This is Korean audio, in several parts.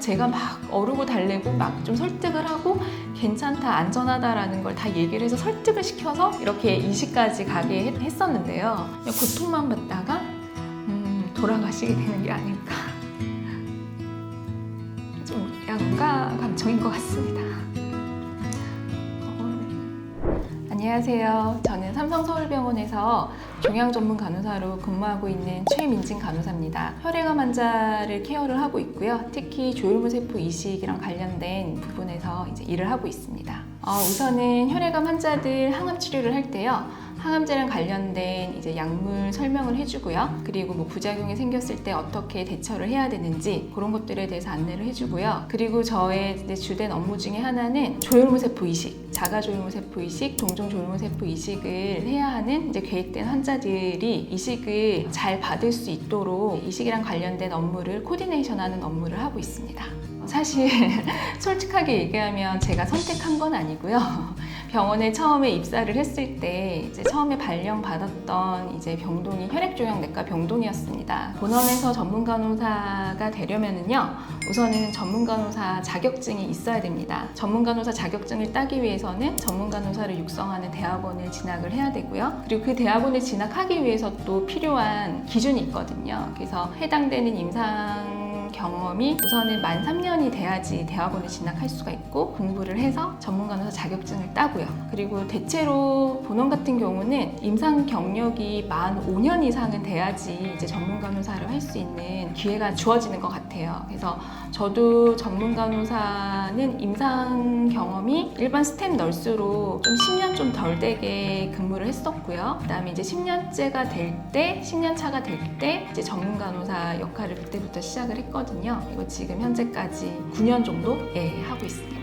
제가 막 어르고 달래고 막 좀 설득을 하고 괜찮다, 안전하다라는 걸 다 얘기를 해서 설득을 시켜서 이렇게 이식까지 가게 했었는데요. 그냥 고통만 받다가 돌아가시게 되는 게 아닐까. 좀 양가 감정인 것 같습니다. 안녕하세요. 저는 삼성서울병원에서 종양 전문 간호사로 근무하고 있는 최민진 간호사입니다. 혈액암 환자를 케어를 하고 있고요. 특히 조혈모세포 이식이랑 관련된 부분에서 이제 일을 하고 있습니다. 우선은 혈액암 환자들 항암 치료를 할 때요. 항암제랑 관련된 이제 약물 설명을 해주고요. 그리고 뭐 부작용이 생겼을 때 어떻게 대처를 해야 되는지 그런 것들에 대해서 안내를 해주고요. 그리고 저의 이제 주된 업무 중에 하나는 조혈모세포 이식, 자가조혈모세포 이식, 동종조혈모세포 이식을 해야 하는 이제 계획된 환자들이 이식을 잘 받을 수 있도록 이식이랑 관련된 업무를 코디네이션하는 업무를 하고 있습니다. 사실 솔직하게 얘기하면 제가 선택한 건 아니고요. 병원에 처음에 입사를 했을 때 이제 처음에 발령 받았던 이제 병동이 혈액종양내과 병동이었습니다. 본원에서 전문간호사가 되려면은요, 우선은 전문간호사 자격증이 있어야 됩니다. 전문간호사 자격증을 따기 위해서는 전문간호사를 육성하는 대학원을 진학을 해야 되고요. 그리고 그 대학원을 진학하기 위해서 또 필요한 기준이 있거든요. 그래서 해당되는 임상 경험이 우선은 만 3년이 돼야지 대학원에 진학할 수가 있고 공부를 해서 전문간호사 자격증을 따고요. 그리고 대체로 본원 같은 경우는 임상 경력이 만 5년 이상은 돼야지 이제 전문간호사를 할 수 있는 기회가 주어지는 것 같아요. 그래서 저도 전문간호사는 임상 경험이 일반 스텝 널스로 좀 10년 좀 덜 되게 근무를 했었고요. 그다음에 이제 10년째가 될 때, 10년 차가 될 때 이제 전문간호사 역할을 그때부터 시작을 했거든요. 그리고 지금 현재까지 9년 정도 하고 있습니다.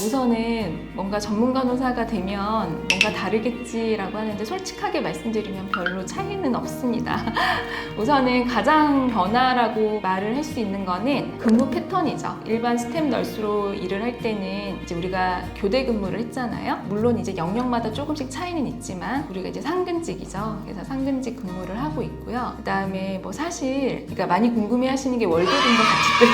우선은 뭔가 전문간호사가 되면 뭔가 다르겠지라고 하는데 솔직하게 말씀드리면 별로 차이는 없습니다. 우선은 가장 변화라고 말을 할 수 있는 거는 근무 패턴이죠. 일반 스텝 널스로 일을 할 때는 이제 우리가 교대 근무를 했잖아요. 물론 이제 영역마다 조금씩 차이는 있지만 우리가 이제 상근직이죠. 그래서 상근직 근무를 하고 있고요. 그 다음에 뭐 사실 그러니까 많이 궁금해하시는 게 월급인 것 같고요.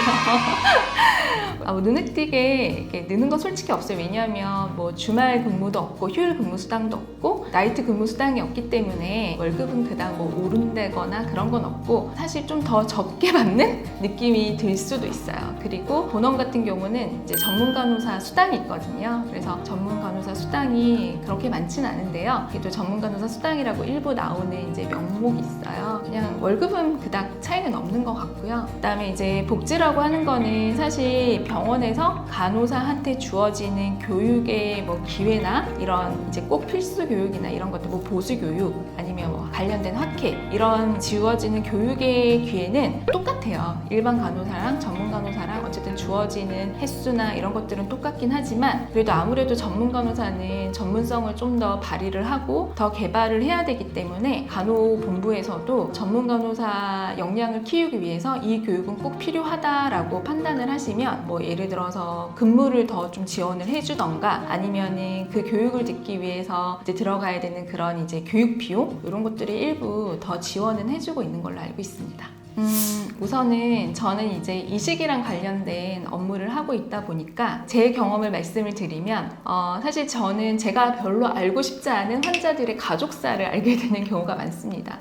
뭐 눈에 띄게 이렇게 느는 건 솔직히 없어요. 왜냐하면 뭐 주말 근무도 없고 휴일 근무 수당도 없고 나이트 근무 수당이 없기 때문에 월급은 그닥 뭐 오른다거나 그런 건 없고 사실 좀 더 적게 받는 느낌이 들 수도 있어요. 그리고 본원 같은 경우는 이제 전문간호사 수당이 있거든요. 그래서 전문간호사 수당이 그렇게 많지는 않은데요. 그래도 전문간호사 수당이라고 일부 나오는 이제 명목이 있어요. 그냥 월급은 그닥 차이는 없는 것 같고요. 그다음에 이제 복지라고 하는 거는 사실 병원에서 간호사한테 주어지는 교육의 뭐 기회나 이런 이제 꼭 필수 교육이나 이런 것들 뭐 보수 교육 아니면 뭐 관련된 학회 이런 지워지는 교육의 기회는 똑같아요. 일반 간호사랑 전문 간호사랑 어쨌든 주어지는 횟수나 이런 것들은 똑같긴 하지만 그래도 아무래도 전문 간호사는 전문성을 좀 더 발휘를 하고 더 개발을 해야 되기 때문에 간호본부에서도 전문 간호사 역량을 키우기 위해서 이 교육은 꼭 필요하다라고 판단을 하시면 뭐 예를 들어서 근무를 더 좀 지원을 해주던가 아니면은 그 교육을 듣기 위해서 이제 들어가야 되는 그런 이제 교육 비용 이런 것들이 일부 더 지원은 해주고 있는 걸로 알고 있습니다. 우선은 저는 이제 이식이랑 관련된 업무를 하고 있다 보니까 제 경험을 말씀을 드리면 사실 저는 제가 별로 알고 싶지 않은 환자들의 가족사를 알게 되는 경우가 많습니다.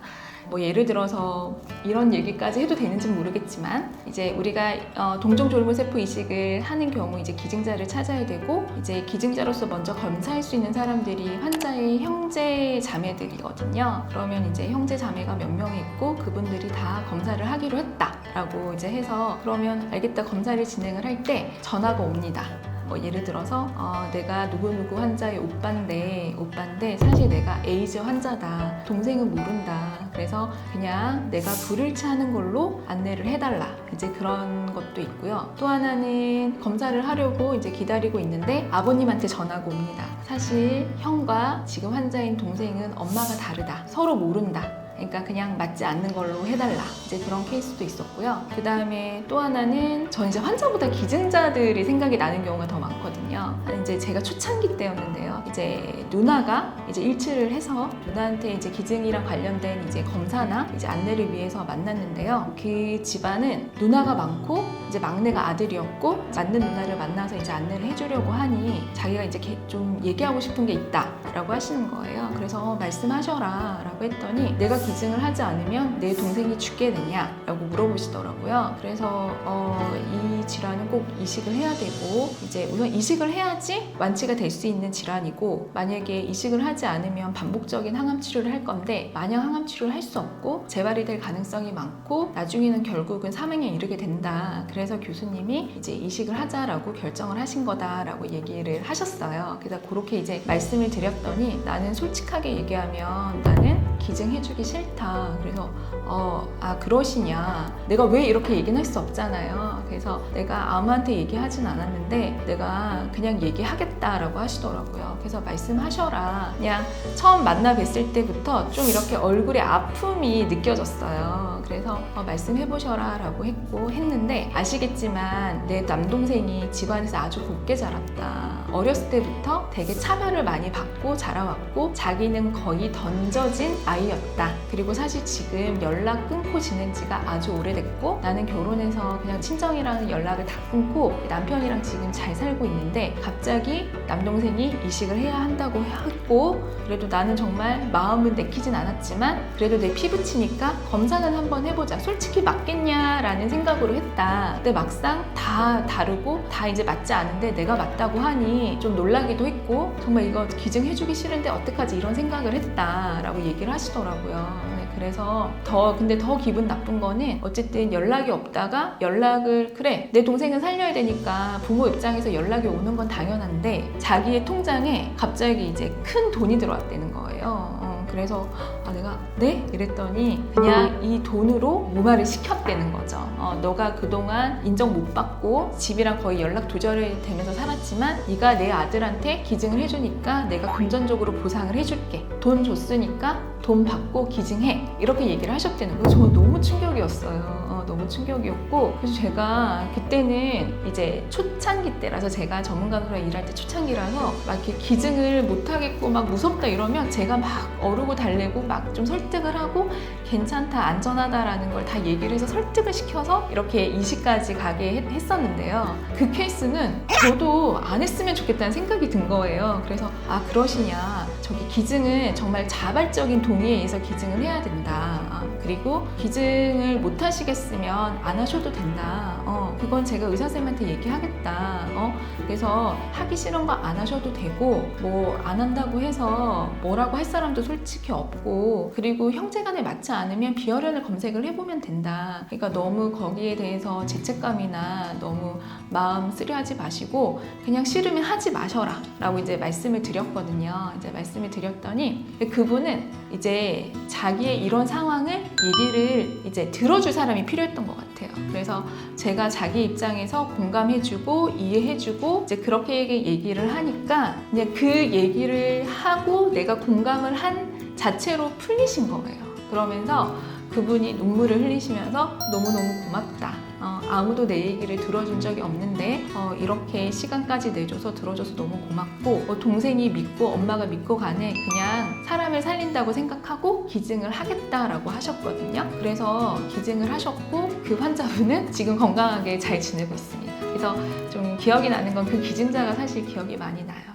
뭐 예를 들어서 이런 얘기까지 해도 되는지 모르겠지만 이제 우리가 동종조혈모세포 이식을 하는 경우 이제 기증자를 찾아야 되고 이제 기증자로서 먼저 검사할 수 있는 사람들이 환자의 형제 자매들이거든요. 그러면 이제 형제 자매가 몇 명이 있고 그분들이 다 검사를 하기로 했다라고 이제 해서 그러면 알겠다 검사를 진행을 할 때 전화가 옵니다. 뭐 예를 들어서 내가 누구누구 환자의 오빠인데 사실 내가 에이즈 환자다. 동생은 모른다. 그래서 그냥 내가 불일치 하는 걸로 안내를 해달라. 이제 그런 것도 있고요. 또 하나는 검사를 하려고 이제 기다리고 있는데 아버님한테 전화가 옵니다. 사실 형과 지금 환자인 동생은 엄마가 다르다. 서로 모른다. 그러니까 그냥 맞지 않는 걸로 해달라. 이제 그런 케이스도 있었고요. 그 다음에 또 하나는 전 이제 환자보다 기증자들이 생각이 나는 경우가 더 많거든요. 이제 제가 초창기 때였는데요. 이제 누나가 이제 일치를 해서 누나한테 이제 기증이랑 관련된 이제 검사나 이제 안내를 위해서 만났는데요. 그 집안은 누나가 많고 이제 막내가 아들이었고 맞는 누나를 만나서 이제 안내를 해주려고 하니 자기가 이제 좀 얘기하고 싶은 게 있다라고 하시는 거예요. 그래서 말씀하셔라 라고 했더니 내가 기증을 하지 않으면 내 동생이 죽게 되냐라고 물어보시더라고요. 그래서 이 질환은 꼭 이식을 해야 되고 이제 우선 이식을 해야지 완치가 될 수 있는 질환이고 만약에 이식을 하지 않으면 반복적인 항암 치료를 할 건데 만약 항암 치료를 할 수 없고 재발이 될 가능성이 많고 나중에는 결국은 사망에 이르게 된다. 그래서 교수님이 이제 이식을 하자라고 결정을 하신 거다라고 얘기를 하셨어요. 그래서 그렇게 이제 말씀을 드렸더니 나는 솔직하게 얘기하면 나는 기증해주기 싫다. 그래서 그러시냐. 내가 왜 이렇게 얘기는 할 수 없잖아요. 그래서 내가 아무한테 얘기하진 않았는데 내가 그냥 얘기하겠다라고 하시더라고요. 그래서 말씀하셔라. 그냥 처음 만나 뵀을 때부터 좀 이렇게 얼굴에 아픔이 느껴졌어요. 그래서 말씀해보셔라 라고 했는데 아시겠지만 내 남동생이 집안에서 아주 곱게 자랐다. 어렸을 때부터 되게 차별을 많이 받고 자라왔고 자기는 거의 던져진 아이였다. 그리고 사실 지금 연락 끊고 지낸 지가 아주 오래됐고 나는 결혼해서 그냥 친정이랑 연락을 다 끊고 남편이랑 지금 잘 살고 있는데 갑자기 남동생이 이식을 해야 한다고 했고 그래도 나는 정말 마음은 내키진 않았지만 그래도 내 피부치니까 검사는 한번 해보자. 솔직히 맞겠냐라는 생각으로 했다. 근데 막상 다 다르고 다 이제 맞지 않은데 내가 맞다고 하니 좀 놀라기도 했고 정말 이거 기증해주기 싫은데 어떡하지 이런 생각을 했다라고 얘기를 하시더라고요. 그래서 근데 더 기분 나쁜 거는 어쨌든 연락이 없다가 그래 내 동생은 살려야 되니까 부모 입장에서 연락이 오는 건 당연한데 자기의 통장에 갑자기 이제 큰 돈이 들어왔다는 거예요. 그래서 내가 네? 이랬더니 그냥 이 돈으로 무마를 시켰다는 거죠. 너가 그동안 인정 못 받고 집이랑 거의 연락 두절이 되면서 살았지만 네가 내 아들한테 기증을 해주니까 내가 금전적으로 보상을 해줄게. 돈 줬으니까 돈 받고 기증해. 이렇게 얘기를 하셨다는 거예요. 정말 너무 충격이었어요. 너무 충격이었고 그래서 제가 그때는 이제 초창기 때라서 제가 전문가로 일할 때 초창기라서 막 이렇게 기증을 못하겠고 막 무섭다 이러면 제가 막 어르고 달래고 막 좀 설득을 하고 괜찮다 안전하다라는 걸 다 얘기를 해서 설득을 시켜서 이렇게 이식까지 가게 했었는데요. 그 케이스는 저도 안 했으면 좋겠다는 생각이 든 거예요. 그래서 그러시냐 저기 기증은 정말 자발적인 동의에 의해서 기증을 해야 된다. 그리고 기증을 못 하시겠으면 안 하셔도 된다. 그건 제가 의사쌤한테 얘기하겠다. 그래서 하기 싫은 거 안 하셔도 되고 뭐 안 한다고 해서 뭐라고 할 사람도 솔직히 없고 그리고 형제간에 맞지 않으면 비혈연을 검색을 해보면 된다. 그러니까 너무 거기에 대해서 죄책감이나 너무 마음 쓰려하지 마시고 그냥 싫으면 하지 마셔라 라고 이제 말씀을 드렸거든요. 이제 말씀을 드렸더니 그분은 이제 자기의 이런 상황을 얘기를 이제 들어줄 사람이 필요했던 것 같아요. 그래서 제가 자기 입장에서 공감해주고 이해해주고 이제 그렇게 얘기를 하니까 그냥 그 얘기를 하고 내가 공감을 한 자체로 풀리신 거예요. 그러면서 그분이 눈물을 흘리시면서 너무너무 고맙다. 아무도 내 얘기를 들어준 적이 없는데 이렇게 시간까지 내줘서 들어줘서 너무 고맙고 동생이 믿고 엄마가 믿고 가네 그냥 사람을 살린다고 생각하고 기증을 하겠다라고 하셨거든요. 그래서 기증을 하셨고 그 환자분은 지금 건강하게 잘 지내고 있습니다. 그래서 좀 기억이 나는 건 그 기증자가 사실 기억이 많이 나요.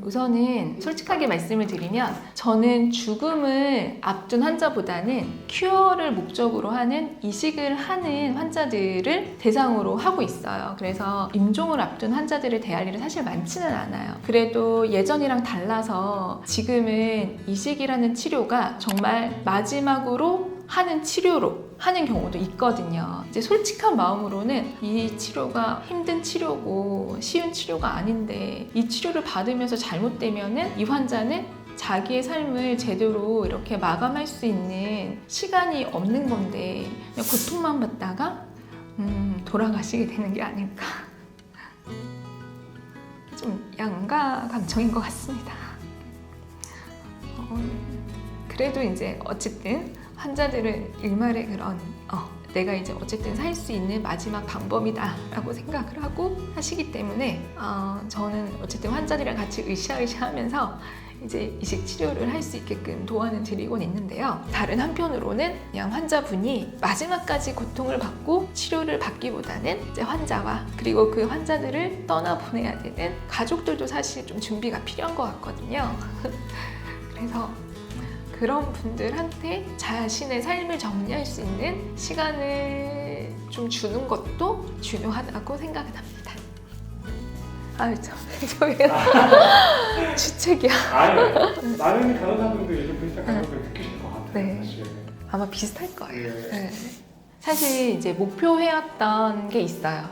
우선은 솔직하게 말씀을 드리면 저는 죽음을 앞둔 환자보다는 큐어를 목적으로 하는 이식을 하는 환자들을 대상으로 하고 있어요. 그래서 임종을 앞둔 환자들을 대할 일은 사실 많지는 않아요. 그래도 예전이랑 달라서 지금은 이식이라는 치료가 정말 마지막으로 하는 치료로 하는 경우도 있거든요. 이제 솔직한 마음으로는 이 치료가 힘든 치료고 쉬운 치료가 아닌데 이 치료를 받으면서 잘못되면은 이 환자는 자기의 삶을 제대로 이렇게 마감할 수 있는 시간이 없는 건데 그냥 고통만 받다가 돌아가시게 되는 게 아닐까. 좀 양가 감정인 것 같습니다. 그래도 이제 어쨌든 환자들은 일말의 그런 내가 이제 어쨌든 살 수 있는 마지막 방법이다라고 생각을 하고 하시기 때문에 저는 어쨌든 환자들이랑 같이 으쌰으쌰하면서 이제 이식 치료를 할 수 있게끔 도와는 드리곤 있는데요. 다른 한편으로는 그냥 환자분이 마지막까지 고통을 받고 치료를 받기보다는 이제 환자와 그리고 그 환자들을 떠나보내야 되는 가족들도 사실 좀 준비가 필요한 것 같거든요. 그래서 그런 분들한테 자신의 삶을 정리할 수 있는 시간을 좀 주는 것도 중요하다고 생각을 합니다. 저희가 주책이야. 아니, 많은 간호사분들도 요즘 비슷한 감각을 느끼실 것 같아요. 네. 사실. 아마 비슷할 거예요. 네. 네. 사실 이제 목표해왔던 게 있어요.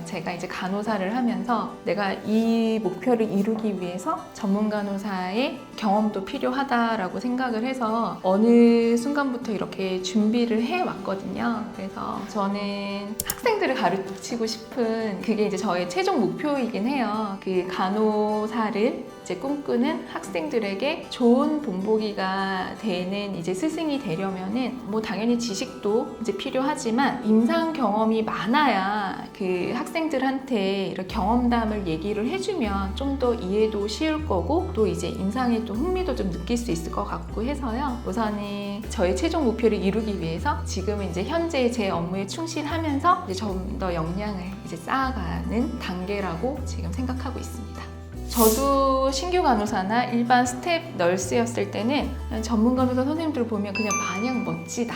제가 이제 간호사를 하면서 내가 이 목표를 이루기 위해서 전문 간호사의 경험도 필요하다라고 생각을 해서 어느 순간부터 이렇게 준비를 해왔거든요. 그래서 저는 학생들을 가르치고 싶은 그게 이제 저의 최종 목표이긴 해요. 그 간호사를 이제 꿈꾸는 학생들에게 좋은 본보기가 되는 이제 스승이 되려면은 뭐 당연히 지식도 이제 필요하지만 임상 경험이 많아야 그 학생들한테 이런 경험담을 얘기를 해주면 좀 더 이해도 쉬울 거고 또 이제 임상에 또 흥미도 좀 느낄 수 있을 것 같고 해서요. 우선은 저의 최종 목표를 이루기 위해서 지금은 이제 현재 제 업무에 충실하면서 이제 좀 더 역량을 이제 쌓아가는 단계라고 지금 생각하고 있습니다. 저도 신규 간호사나 일반 스텝 널스였을 때는 전문 간호사 선생님들을 보면 그냥 마냥 멋지다.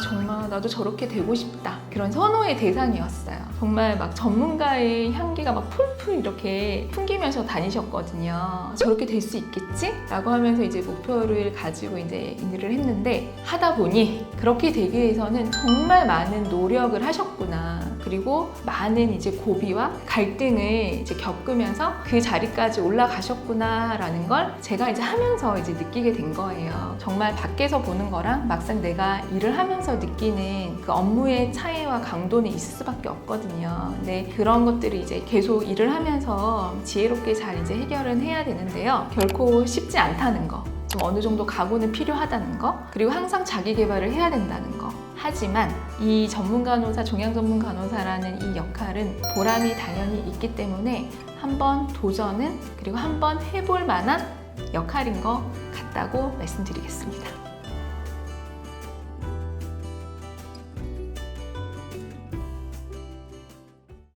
정말 나도 저렇게 되고 싶다. 그런 선호의 대상이었어요. 정말 막 전문가의 향기가 막 풀풀 이렇게 풍기면서 다니셨거든요. 저렇게 될 수 있겠지? 라고 하면서 이제 목표를 가지고 이제 일을 했는데 하다 보니 그렇게 되기 위해서는 정말 많은 노력을 하셨구나. 그리고 많은 이제 고비와 갈등을 이제 겪으면서 그 자리까지 올라가셨구나라는 걸 제가 이제 하면서 이제 느끼게 된 거예요. 정말 밖에서 보는 거랑 막상 내가 일을 하면서 느끼는 그 업무의 차이와 강도는 있을 수밖에 없거든요. 근데 그런 것들을 이제 계속 일을 하면서 지혜롭게 잘 이제 해결은 해야 되는데요. 결코 쉽지 않다는 거. 좀 어느 정도 각오는 필요하다는 거. 그리고 항상 자기 개발을 해야 된다는 거. 하지만 이 전문 간호사, 종양 전문 간호사라는 이 역할은 보람이 당연히 있기 때문에 한번 도전은 그리고 한번 해볼 만한 역할인 것 같다고 말씀드리겠습니다.